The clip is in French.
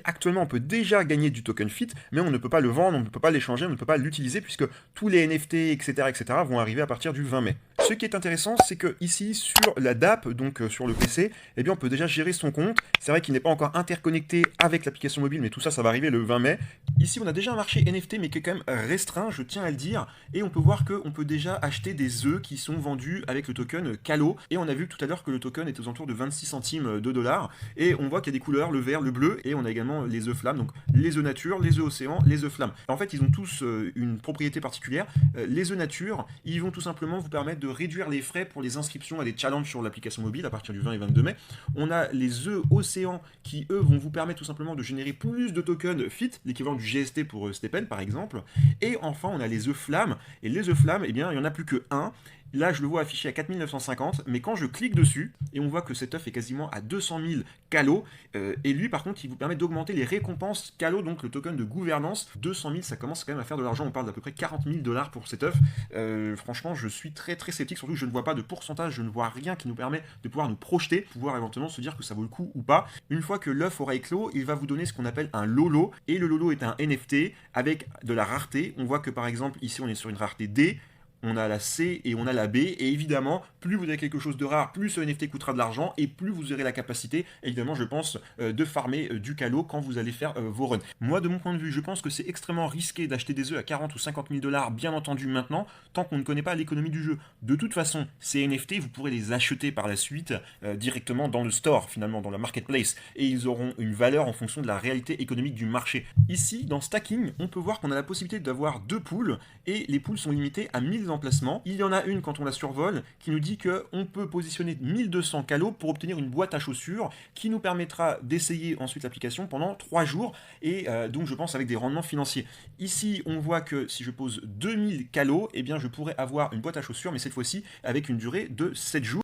Actuellement, on peut déjà gagner du token fit, mais on ne peut pas le vendre, on ne peut pas l'échanger, on ne peut pas l'utiliser puisque tous les NFT, etc., etc., vont arriver à partir du 20 mai. Ce qui est intéressant, c'est que ici, sur la DApp, donc sur le PC, eh bien, on peut déjà gérer son compte. C'est vrai qu'il n'est pas encore interconnecté avec l'application mobile, mais tout ça, ça va arriver le 20 mai. Ici, on a déjà un marché NFT, mais qui est quand même restreint, je tiens à le dire. Et on peut voir qu'on peut déjà acheter des œufs qui sont vendus avec le token Calo. Et on a vu tout à l'heure que le token est aux alentours de 26 centimes de dollars. Et on voit qu'il y a des couleurs, le vert, le bleu, et on a également les œufs flammes, donc les œufs nature, les œufs océan, les œufs flammes. En fait, ils ont tous une propriété particulière. Les œufs nature, ils vont tout simplement vous permettre de réduire les frais pour les inscriptions à des challenges sur l'application mobile à partir du 20 et 22 mai. On a les œufs océan qui, eux, vont vous permettre tout simplement de générer plus de tokens FIT, l'équivalent du GST pour Stepen par exemple. Et enfin, on a les œufs flammes. Et les œufs flammes, eh bien, il n'y en a plus que un. Là, je le vois affiché à 4950, mais quand je clique dessus, et on voit que cet œuf est quasiment à 200 000 Calo, et lui, par contre, il vous permet d'augmenter les récompenses Calo, donc le token de gouvernance. 200 000, ça commence quand même à faire de l'argent. On parle d'à peu près 40 000 dollars pour cet œuf. Franchement, je suis très très sceptique, surtout que je ne vois pas de pourcentage, je ne vois rien qui nous permet de pouvoir nous projeter, pouvoir éventuellement se dire que ça vaut le coup ou pas. Une fois que l'œuf aura éclos, il va vous donner ce qu'on appelle un Lolo, et le Lolo est un NFT avec de la rareté. On voit que par exemple, ici, on est sur une rareté D, on a la C et on a la B, et évidemment, plus vous avez quelque chose de rare, plus ce NFT coûtera de l'argent, et plus vous aurez la capacité, évidemment, je pense, de farmer du Calo quand vous allez faire vos runs. Moi, de mon point de vue, je pense que c'est extrêmement risqué d'acheter des œufs à 40 ou 50 000 dollars, bien entendu maintenant, tant qu'on ne connaît pas l'économie du jeu. De toute façon, ces NFT, vous pourrez les acheter par la suite directement dans le store, finalement, dans la marketplace, et ils auront une valeur en fonction de la réalité économique du marché. Ici, dans Stacking, on peut voir qu'on a la possibilité d'avoir deux poules, et les poules sont limitées à 1000 emplacements. Il y en a une quand on la survole qui nous dit qu'on peut positionner 1200 calos pour obtenir une boîte à chaussures qui nous permettra d'essayer ensuite l'application pendant 3 jours et donc je pense avec des rendements financiers. Ici on voit que si je pose 2000 calos, eh bien je pourrais avoir une boîte à chaussures mais cette fois-ci avec une durée de 7 jours.